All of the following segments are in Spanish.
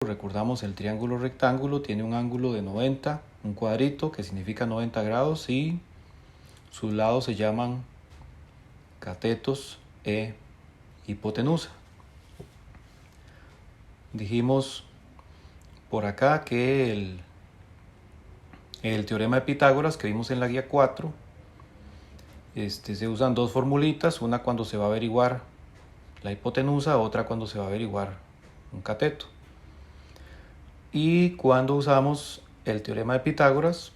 Recordamos el triángulo rectángulo tiene un ángulo de 90, un cuadrito que significa 90 grados y sus lados se llaman catetos e hipotenusa. Dijimos por acá que el teorema de Pitágoras que vimos en la guía 4, se usan dos formulitas, una cuando se va a averiguar la hipotenusa, otra cuando se va a averiguar un cateto. Y cuando usamos el teorema de Pitágoras,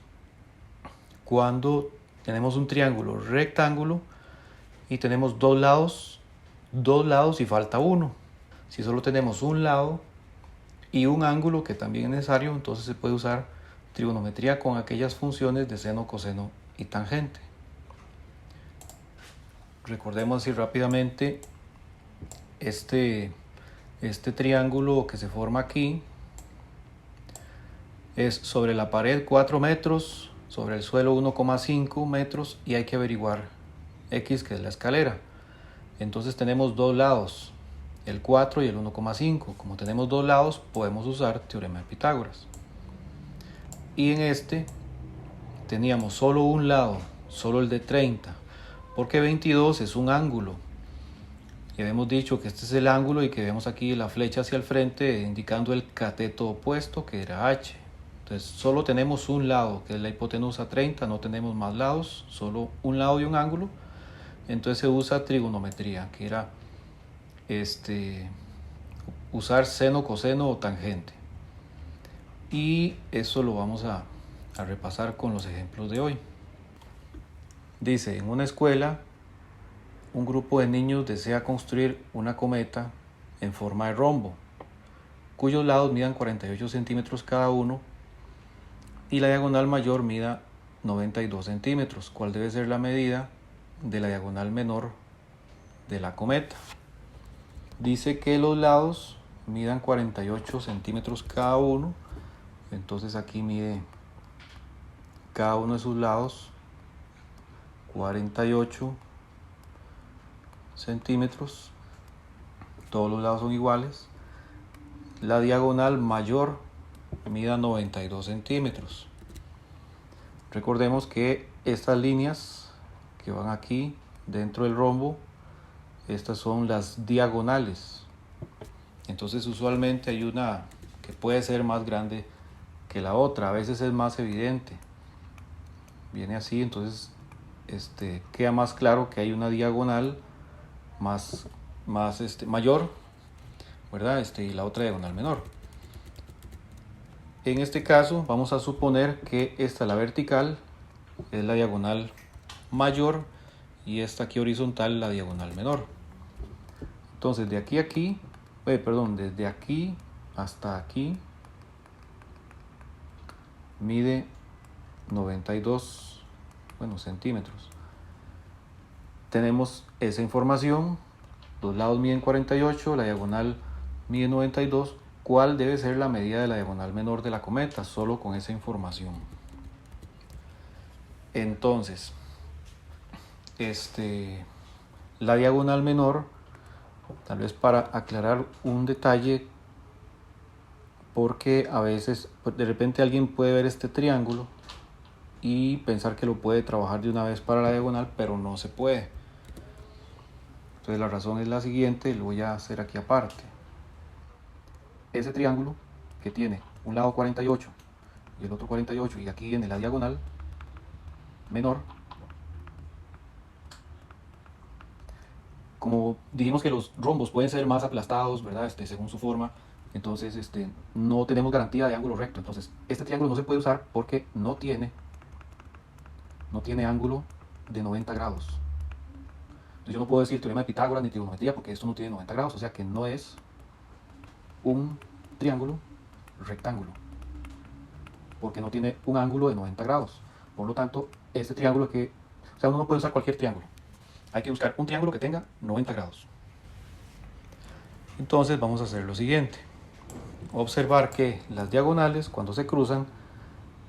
cuando tenemos un triángulo rectángulo y tenemos dos lados y falta uno. Si solo tenemos un lado y un ángulo que también es necesario, entonces se puede usar trigonometría con aquellas funciones de seno, coseno y tangente. Recordemos así rápidamente este triángulo que se forma aquí. Es sobre la pared 4 metros, sobre el suelo 1,5 metros y hay que averiguar X, que es la escalera. Entonces tenemos dos lados, el 4 y el 1,5. Como tenemos dos lados, podemos usar teorema de Pitágoras. Y en este teníamos solo un lado, solo el de 30, porque 22 es un ángulo. Y habíamos dicho que este es el ángulo y que vemos aquí la flecha hacia el frente indicando el cateto opuesto, que era H. Entonces solo tenemos un lado, que es la hipotenusa 30, no tenemos más lados, solo un lado y un ángulo. Entonces se usa trigonometría, que era usar seno, coseno o tangente. Y eso lo vamos a repasar con los ejemplos de hoy. Dice, en una escuela, un grupo de niños desea construir una cometa en forma de rombo, cuyos lados midan 48 centímetros cada uno y la diagonal mayor mida 92 centímetros. ¿Cuál debe ser la medida de la diagonal menor de la cometa? Dice que los lados midan 48 centímetros cada uno, entonces aquí mide cada uno de sus lados 48 centímetros, todos los lados son iguales. La diagonal mayor mida 92 centímetros. Recordemos que estas líneas que van aquí dentro del rombo, estas son las diagonales. Entonces usualmente hay una que puede ser más grande que la otra, a veces es más evidente. Viene así, entonces queda más claro que hay una diagonal más mayor, ¿verdad? Y la otra diagonal menor. En este caso vamos a suponer que esta, la vertical, es la diagonal mayor y esta aquí horizontal la diagonal menor. Entonces desde aquí hasta aquí mide 92 centímetros. Tenemos esa información, los lados miden 48, la diagonal mide 92. ¿Cuál debe ser la medida de la diagonal menor de la cometa? Solo con esa información. Entonces, la diagonal menor, tal vez para aclarar un detalle, porque a veces de repente alguien puede ver este triángulo y pensar que lo puede trabajar de una vez para la diagonal, pero no se puede. Entonces la razón es la siguiente, lo voy a hacer aquí aparte. Ese triángulo que tiene un lado 48 y el otro 48 y aquí viene la diagonal menor, como dijimos que los rombos pueden ser más aplastados, ¿verdad? Según su forma, entonces no tenemos garantía de ángulo recto. Entonces este triángulo no se puede usar porque no tiene ángulo de 90 grados. Entonces yo no puedo decir teorema de Pitágoras ni trigonometría porque esto no tiene 90 grados, o sea que no es un triángulo rectángulo porque no tiene un ángulo de 90 grados. Por lo tanto, este triángulo uno no puede usar cualquier triángulo. Hay que buscar un triángulo que tenga 90 grados. Entonces vamos a hacer lo siguiente. Observar que las diagonales, cuando se cruzan,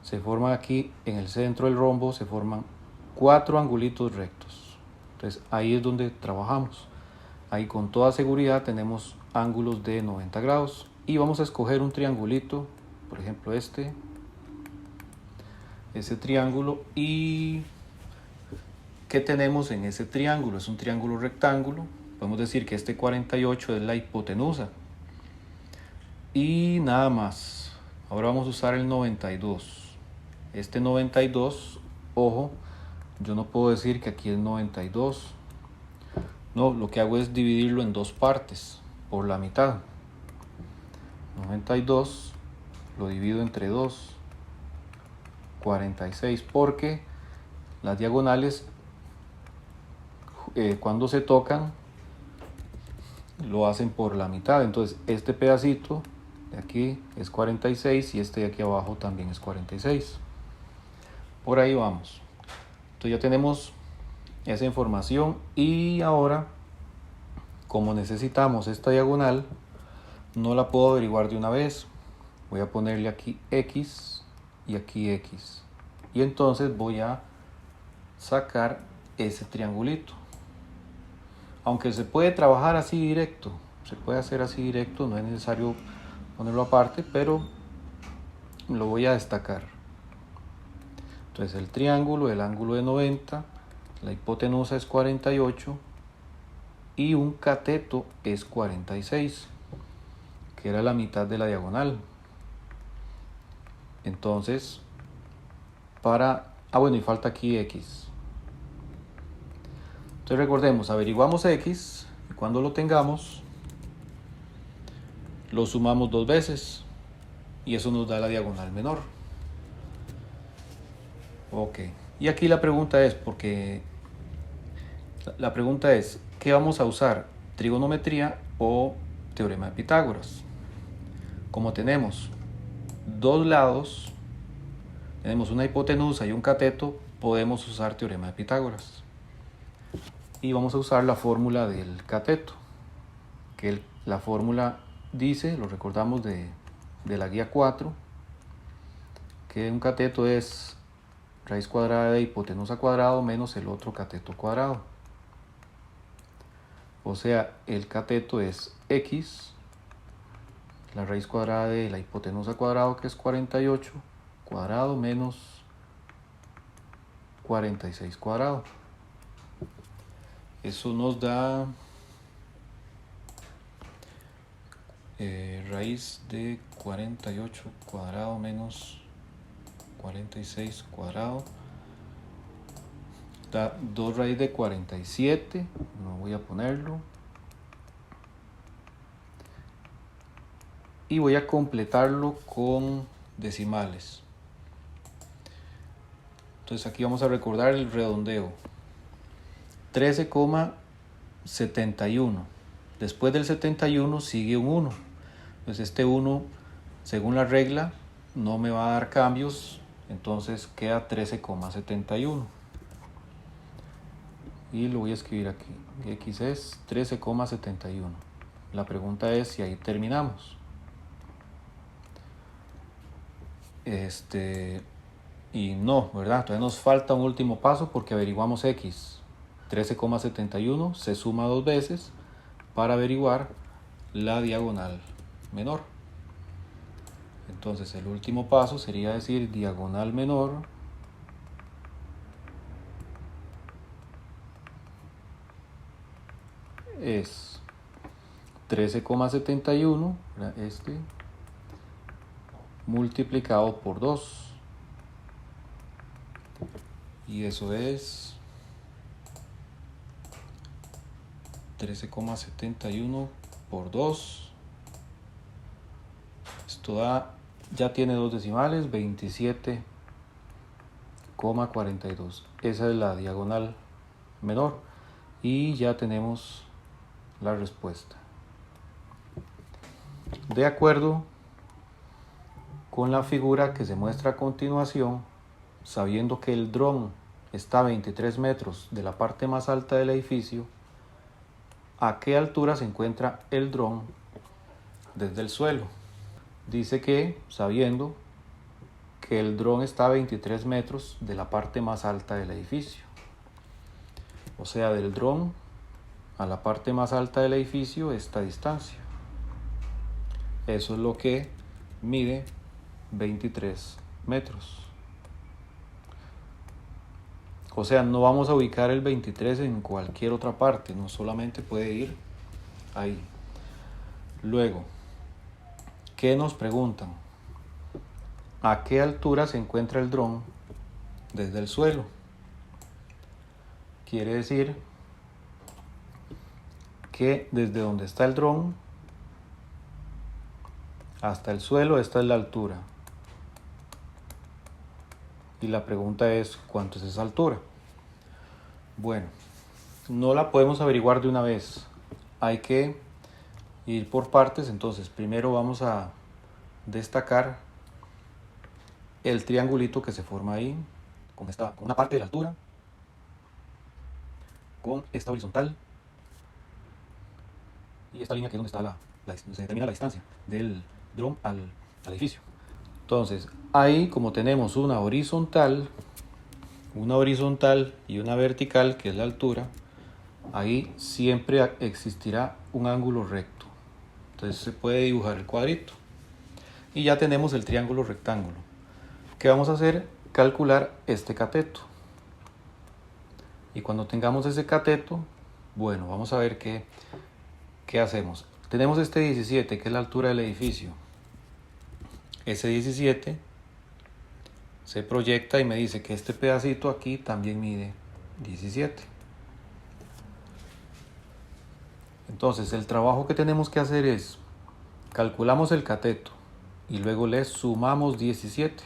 se forman aquí en el centro del rombo, se forman 4 angulitos rectos. Entonces ahí es donde trabajamos. Ahí con toda seguridad tenemos ángulos de 90 grados. y vamos a escoger un triangulito, por ejemplo ese triángulo. ¿Y qué tenemos en ese triángulo? Es un triángulo rectángulo. Podemos decir que este 48 es la hipotenusa y nada más. Ahora vamos a usar el 92. Este 92, ojo, yo no puedo decir que aquí es 92. No, lo que hago es dividirlo en dos partes por la mitad. 92 lo divido entre 2, 46, porque las diagonales cuando se tocan lo hacen por la mitad. Entonces este pedacito de aquí es 46 y este de aquí abajo también es 46. Por ahí vamos. Entonces ya tenemos esa información y ahora, como necesitamos esta diagonal, no la puedo averiguar de una vez. Voy a ponerle aquí X y aquí X. Y entonces voy a sacar ese triangulito. Aunque se puede trabajar así directo, se puede hacer así directo, no es necesario ponerlo aparte, pero lo voy a destacar. Entonces el triángulo, el ángulo de 90, la hipotenusa es 48 y un cateto es 46, que era la mitad de la diagonal. Entonces, bueno, y falta aquí X. Entonces recordemos, averiguamos X y cuando lo tengamos, lo sumamos dos veces y eso nos da la diagonal menor. Ok, y aquí la pregunta es, ¿qué vamos a usar? ¿Trigonometría o teorema de Pitágoras? Como tenemos dos lados, tenemos una hipotenusa y un cateto, podemos usar teorema de Pitágoras. Y vamos a usar la fórmula del cateto, que la fórmula dice, lo recordamos de la guía 4, que un cateto es raíz cuadrada de hipotenusa cuadrado menos el otro cateto cuadrado. O sea, el cateto es X, la raíz cuadrada de la hipotenusa cuadrado, que es 48, cuadrado menos 46 cuadrado. Eso nos da raíz de 48 cuadrado menos 46 cuadrado. Da 2 raíz de 47, no voy a ponerlo. Y voy a completarlo con decimales. Entonces aquí vamos a recordar el redondeo. 13,71. Después del 71 sigue un 1. Entonces este 1, según la regla, no me va a dar cambios. Entonces queda 13,71. Y lo voy a escribir aquí. X es 13,71. La pregunta es si ahí terminamos. Y no, ¿verdad? Todavía nos falta un último paso porque averiguamos X. 13,71 se suma dos veces para averiguar la diagonal menor. Entonces el último paso sería decir diagonal menor es 13,71, multiplicado por 2. Y eso es 13,71 por 2. Esto ya tiene dos decimales, 27,42. Esa es la diagonal menor. Y ya tenemos la respuesta. De acuerdo con la figura que se muestra a continuación, sabiendo que el dron está a 23 metros de la parte más alta del edificio, ¿a qué altura se encuentra el dron desde el suelo? Dice que, sabiendo que el dron está a 23 metros de la parte más alta del edificio. O sea, del dron a la parte más alta del edificio esta distancia. Eso es lo que mide 23 metros. O sea, no vamos a ubicar el 23 en cualquier otra parte, no solamente puede ir ahí. Luego, ¿qué nos preguntan? ¿A qué altura se encuentra el dron desde el suelo? Quiere decir que desde donde está el dron hasta el suelo, esta es la altura. Y la pregunta es, ¿cuánto es esa altura? Bueno, no la podemos averiguar de una vez. Hay que ir por partes. Entonces, primero vamos a destacar el triangulito que se forma ahí, con una parte de la altura, con esta horizontal, y esta línea que es donde está se determina la distancia del dron al edificio. Entonces, ahí como tenemos una horizontal y una vertical, que es la altura, ahí siempre existirá un ángulo recto. Entonces se puede dibujar el cuadrito. Y ya tenemos el triángulo rectángulo. ¿Qué vamos a hacer? Calcular este cateto. Y cuando tengamos ese cateto, bueno, vamos a ver qué hacemos. Tenemos este 17, que es la altura del edificio. Ese 17 se proyecta y me dice que este pedacito aquí también mide 17. Entonces el trabajo que tenemos que hacer es, calculamos el cateto y luego le sumamos 17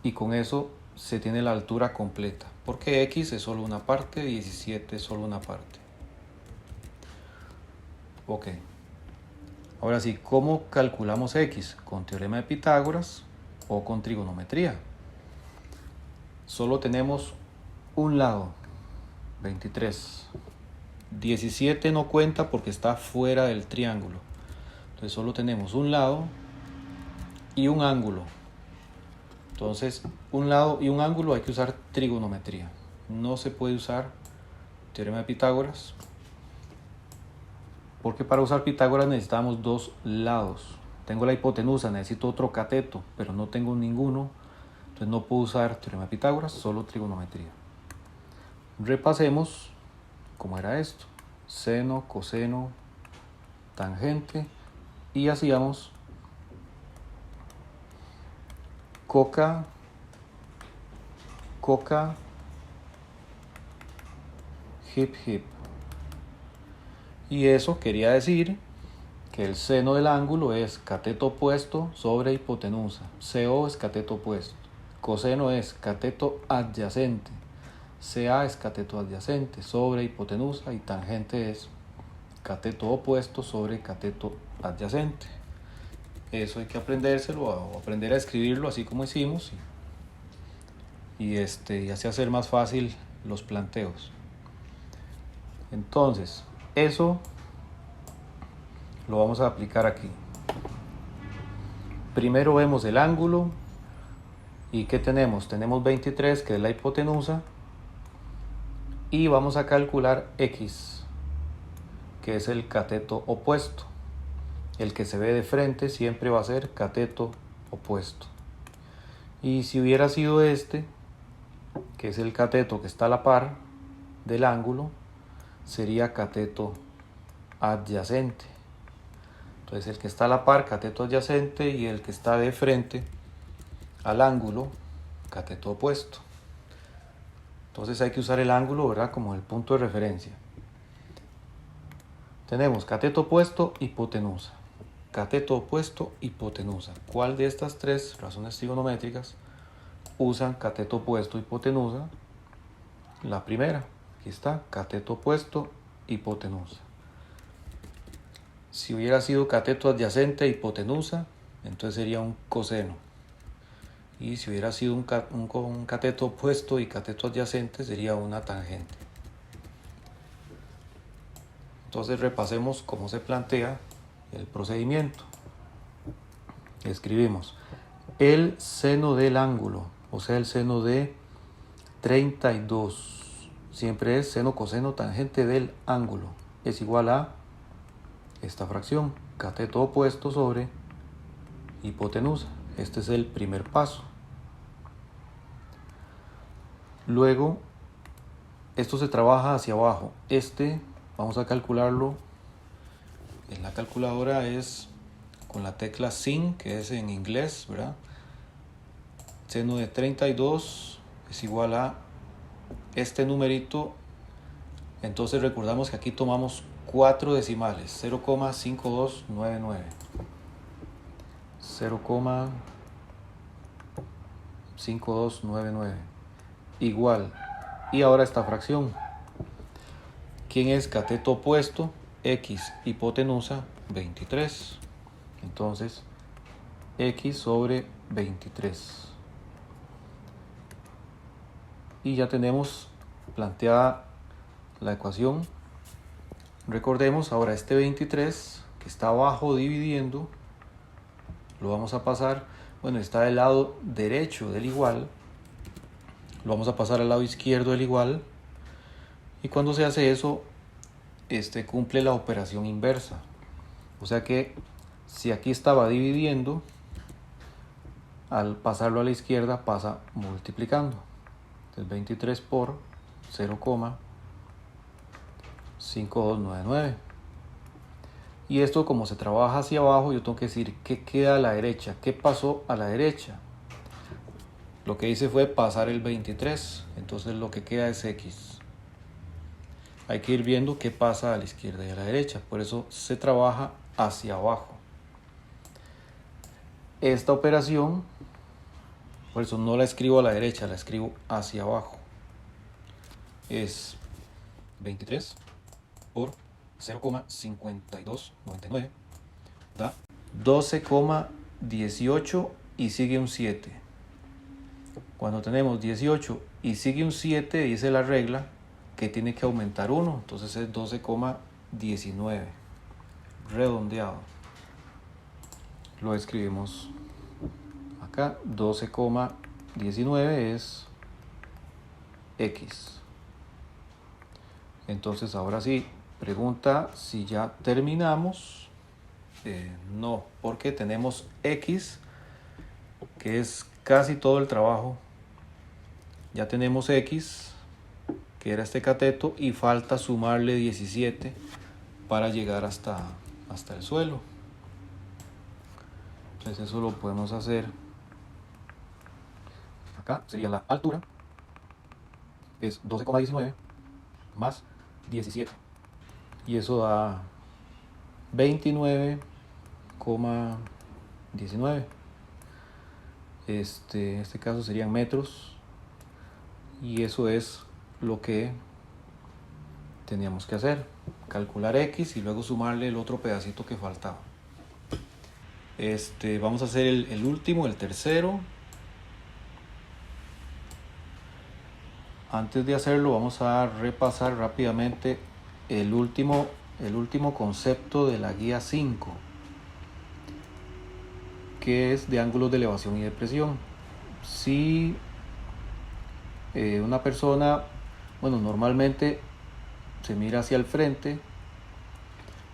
y con eso se tiene la altura completa, porque X es solo una parte, 17 es solo una parte. Ok. Ahora sí, ¿cómo calculamos X? ¿Con teorema de Pitágoras o con trigonometría? Solo tenemos un lado, 23. 17 no cuenta porque está fuera del triángulo. Entonces solo tenemos un lado y un ángulo. Entonces, un lado y un ángulo hay que usar trigonometría. No se puede usar teorema de Pitágoras, porque para usar Pitágoras necesitamos dos lados. Tengo la hipotenusa, necesito otro cateto, pero no tengo ninguno. Entonces no puedo usar teorema de Pitágoras, solo trigonometría. Repasemos cómo era esto. Seno, coseno, tangente. Y hacíamos coca, hip, hip. Y eso quería decir que el seno del ángulo es cateto opuesto sobre hipotenusa. CO es cateto opuesto. Coseno es cateto adyacente. CA es cateto adyacente sobre hipotenusa y tangente es cateto opuesto sobre cateto adyacente. Eso hay que aprendérselo o aprender a escribirlo así como hicimos y así hacer más fácil los planteos. Entonces, eso lo vamos a aplicar aquí. Primero vemos el ángulo y ¿qué tenemos? Tenemos 23, que es la hipotenusa, y vamos a calcular X, que es el cateto opuesto. El que se ve de frente siempre va a ser cateto opuesto. Y si hubiera sido este, que es el cateto que está a la par del ángulo, sería cateto adyacente. Entonces el que está a la par, cateto adyacente, y el que está de frente al ángulo, cateto opuesto. Entonces hay que usar el ángulo, ¿verdad?, como el punto de referencia. Tenemos cateto opuesto, hipotenusa. Cateto opuesto, hipotenusa. ¿Cuál de estas tres razones trigonométricas usan cateto opuesto, hipotenusa? La primera, aquí está, cateto opuesto, hipotenusa. Si hubiera sido cateto adyacente, hipotenusa, entonces sería un coseno. Y si hubiera sido un cateto opuesto y cateto adyacente, sería una tangente. Entonces repasemos cómo se plantea el procedimiento. Escribimos el seno del ángulo, o sea, el seno de 32. Siempre es seno, coseno, tangente del ángulo. Es igual a esta fracción. cateto opuesto sobre hipotenusa. Este es el primer paso. Luego, esto se trabaja hacia abajo. Vamos a calcularlo en la calculadora, es con la tecla sin, que es en inglés, ¿verdad? Seno de 32 es igual a este numerito. Entonces recordamos que aquí tomamos 4 decimales, 0,5299. 0,5299 igual. Y ahora esta fracción. ¿Quién es cateto opuesto? X hipotenusa 23. Entonces, X sobre 23. Y ya tenemos planteada la ecuación. Recordemos ahora este 23 que está abajo dividiendo, lo vamos a pasar, bueno, está del lado derecho del igual, lo vamos a pasar al lado izquierdo del igual, y cuando se hace eso, cumple la operación inversa. O sea que si aquí estaba dividiendo, al pasarlo a la izquierda pasa multiplicando. Entonces 23 por 0,5299. Y esto, como se trabaja hacia abajo, yo tengo que decir qué queda a la derecha, qué pasó a la derecha. Lo que hice fue pasar el 23, entonces lo que queda es X. Hay que ir viendo qué pasa a la izquierda y a la derecha, por eso se trabaja hacia abajo. Esta operación, por eso no la escribo a la derecha, la escribo hacia abajo. Es 23 por 0,5299 da 12,18 y sigue un 7. Cuando tenemos 18 y sigue un 7, dice la regla que tiene que aumentar 1, entonces es 12,19 redondeado. Lo escribimos acá, 12,19 es X. Entonces ahora sí, pregunta si ya terminamos. No, porque tenemos X, que es casi todo el trabajo. Ya tenemos X, que era este cateto, y falta sumarle 17 para llegar hasta el suelo. Entonces eso lo podemos hacer. Acá sería la altura, es 12,19 más 17. Y eso da 29,19. Este caso serían metros. Y eso es lo que teníamos que hacer. Calcular X y luego sumarle el otro pedacito que faltaba. Vamos a hacer el último, el tercero. Antes de hacerlo, vamos a repasar rápidamente el último concepto de la guía 5, que es de ángulos de elevación y depresión. Si una persona, bueno, normalmente se mira hacia el frente,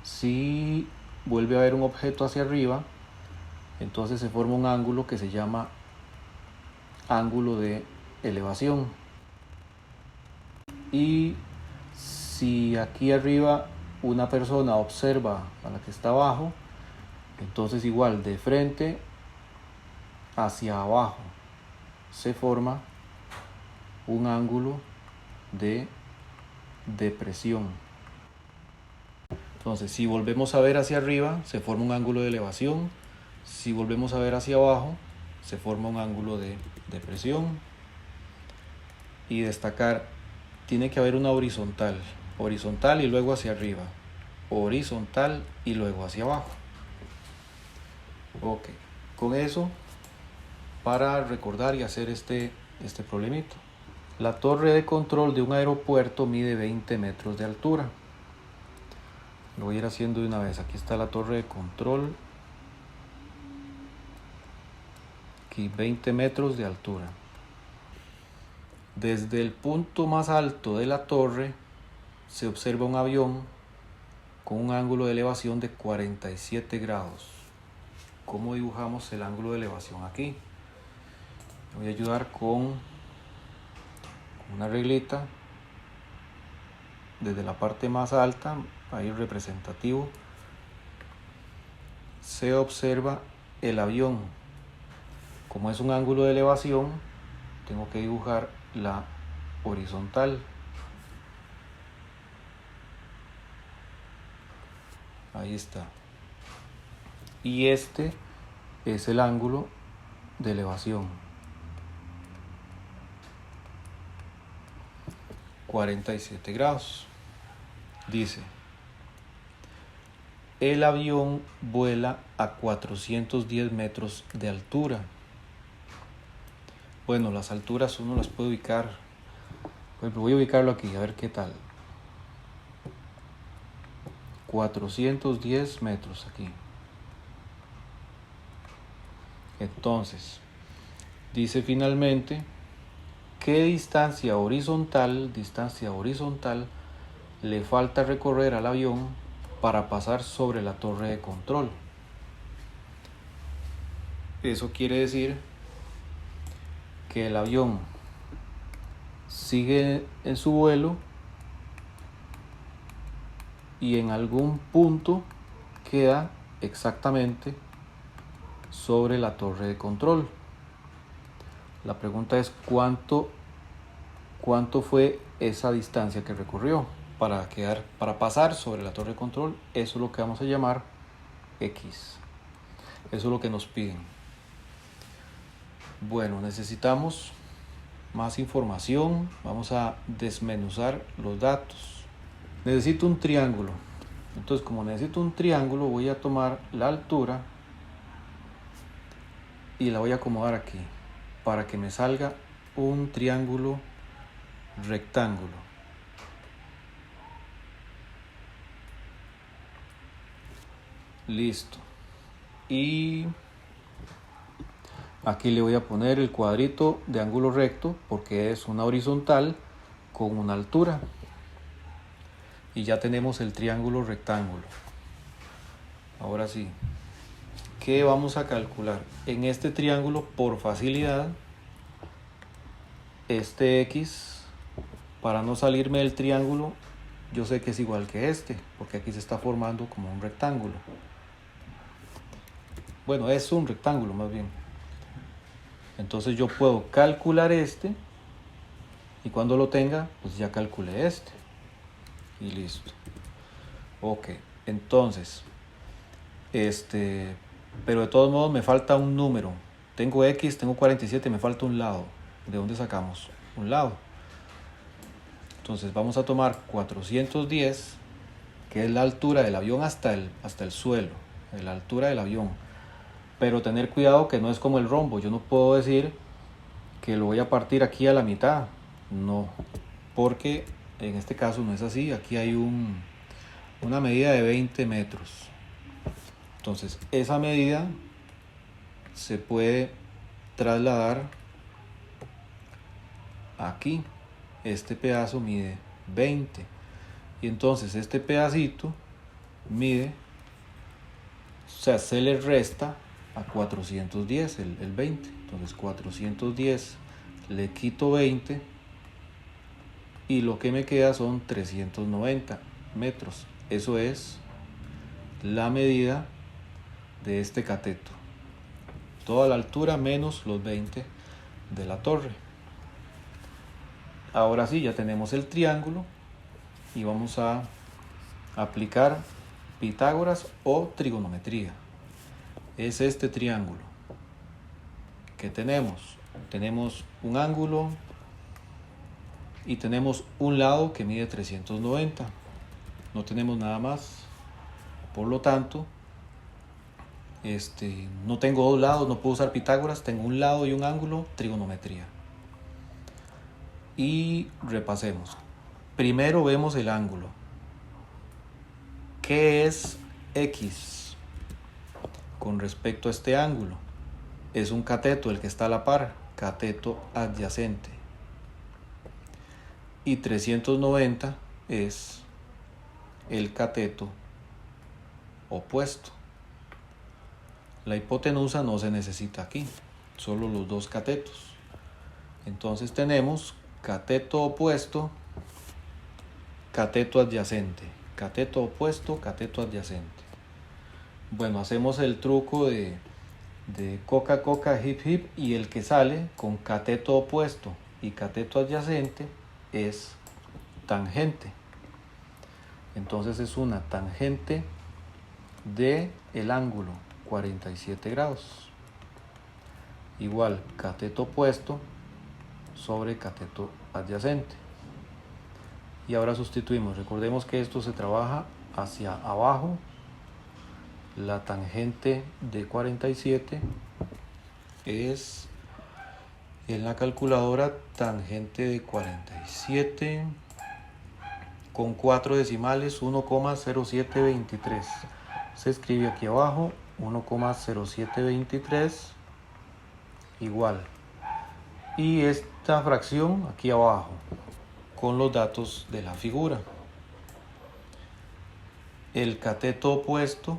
si vuelve a ver un objeto hacia arriba, entonces se forma un ángulo que se llama ángulo de elevación. Y si aquí arriba una persona observa a la que está abajo, entonces igual de frente hacia abajo se forma un ángulo de depresión. Entonces, si volvemos a ver hacia arriba, se forma un ángulo de elevación. Si volvemos a ver hacia abajo, se forma un ángulo de depresión. Y destacar, tiene que haber una horizontal y luego hacia arriba, horizontal y luego hacia abajo. Ok, con eso, para recordar y hacer este problemito. La torre de control de un aeropuerto mide 20 metros de altura. Lo voy a ir haciendo de una vez. Aquí está la torre de control. Aquí 20 metros de altura. Desde el punto más alto de la torre se observa un avión con un ángulo de elevación de 47 grados. ¿Cómo dibujamos el ángulo de elevación aquí? Voy a ayudar con una reglita desde la parte más alta, ahí representativo. Se observa el avión. Como es un ángulo de elevación, tengo que dibujar la horizontal. Ahí está. Y este es el ángulo de elevación. 47 grados. Dice, el avión vuela a 410 metros de altura. Bueno, las alturas uno las puede ubicar. Pues voy a ubicarlo aquí, a ver qué tal. 410 metros aquí. Entonces, dice finalmente, ¿qué distancia horizontal le falta recorrer al avión para pasar sobre la torre de control? Eso quiere decir que el avión sigue en su vuelo y en algún punto queda exactamente sobre la torre de control. La pregunta es cuánto fue esa distancia que recorrió para pasar sobre la torre de control. Eso es lo que vamos a llamar X. Eso es lo que nos piden. Bueno, necesitamos más información. Vamos a desmenuzar los datos. Necesito un triángulo. Entonces, como necesito un triángulo, voy a tomar la altura y la voy a acomodar aquí para que me salga un triángulo rectángulo. Listo. Y aquí le voy a poner el cuadrito de ángulo recto porque es una horizontal con una altura. Y ya tenemos el triángulo rectángulo. Ahora sí, ¿qué vamos a calcular? En este triángulo, por facilidad, este X, para no salirme del triángulo, yo sé que es igual que este, porque aquí se está formando como un rectángulo. Bueno, es un rectángulo más bien. Entonces yo puedo calcular este, y cuando lo tenga, pues ya calculé este. Y listo. Ok, entonces, pero de todos modos me falta un número. Tengo X, tengo 47, me falta un lado. ¿De dónde sacamos? Un lado. Entonces vamos a tomar 410, que es la altura del avión hasta el suelo, la altura del avión. Pero tener cuidado que no es como el rombo. Yo no puedo decir que lo voy a partir aquí a la mitad. No, porque en este caso no es así. Aquí hay una medida de 20 metros. Entonces esa medida se puede trasladar aquí. Este pedazo mide 20 y entonces este pedacito mide, o sea, se le resta a 410 el 20. Entonces 410 le quito 20 y lo que me queda son 390 metros. Eso es la medida de este cateto. Toda la altura menos los 20 de la torre. Ahora sí, ya tenemos el triángulo y vamos a aplicar Pitágoras o trigonometría. Es este triángulo que tenemos. Tenemos un ángulo y tenemos un lado que mide 390. No tenemos nada más. Por lo tanto, no tengo dos lados, no puedo usar Pitágoras. Tengo un lado y un ángulo, trigonometría. Y repasemos. Primero vemos el ángulo. ¿Qué es X con respecto a este ángulo? Es un cateto el que está a la par, cateto adyacente. Y 390 es el cateto opuesto. La hipotenusa no se necesita aquí, solo los dos catetos. Entonces tenemos cateto opuesto, cateto adyacente. Cateto opuesto, cateto adyacente. Bueno, hacemos el truco de coca, coca, hip, hip, y el que sale con cateto opuesto y cateto adyacente es tangente. Entonces es una tangente de el ángulo 47 grados. Igual cateto opuesto sobre cateto adyacente. Y ahora sustituimos. Recordemos que esto se trabaja hacia abajo. La tangente de 47 es en la calculadora tangente de 47 con 4 decimales 1,0723. Se escribe aquí abajo 1,0723 igual. Y esta fracción aquí abajo con los datos de la figura. El cateto opuesto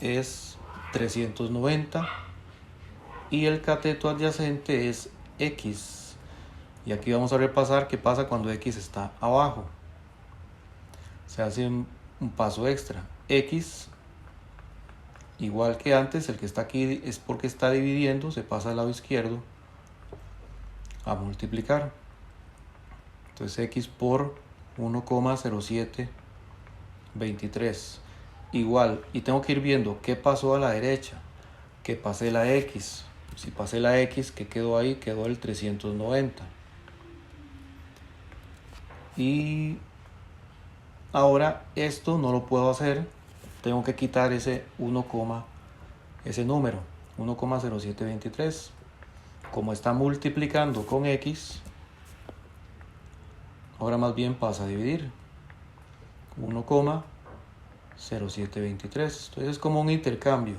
es 390 y el cateto adyacente es X. Y aquí vamos a repasar qué pasa cuando X está abajo. Se hace un paso extra. X, igual que antes, el que está aquí es porque está dividiendo, se pasa al lado izquierdo a multiplicar. Entonces X por 1,0723 igual, y tengo que ir viendo qué pasó a la derecha, que pasé la X. Si pasé la X, ¿qué quedó ahí? Quedó el 390. Y ahora esto no lo puedo hacer, tengo que quitar ese ese número 1,0723. Como está multiplicando con X, ahora más bien pasa a dividir 1,0723. Entonces es como un intercambio,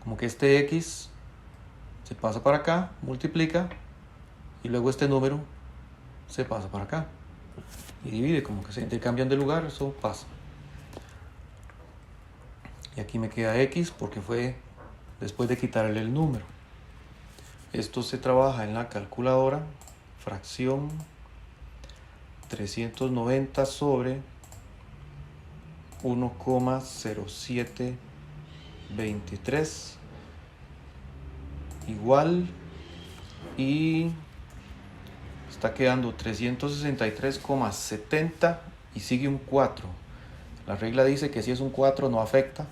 como que este X se pasa para acá, multiplica, y luego este número se pasa para acá y divide, como que se intercambian de lugar. Eso pasa. Y aquí me queda X porque fue después de quitarle el número. Esto se trabaja en la calculadora, fracción 390 sobre 1,0723 igual, y está quedando 363,70 y sigue un 4. La regla dice que si es un 4 no afecta,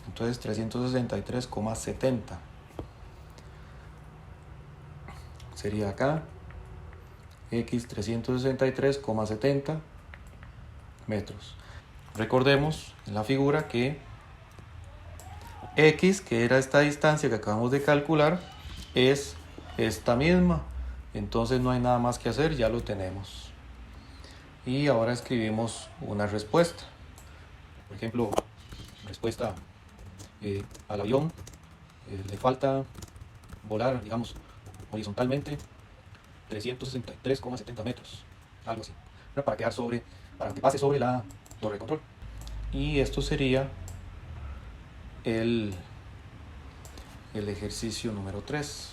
entonces 363,70 sería acá. X 363,70 metros. Recordemos en la figura que X, que era esta distancia que acabamos de calcular, es esta misma. Entonces no hay nada más que hacer, ya lo tenemos. Y ahora escribimos una respuesta. Por ejemplo, respuesta al avión le falta volar, digamos, horizontalmente 363,70 metros, algo así, para que pase sobre la torre de control. Y esto sería el ejercicio número 3.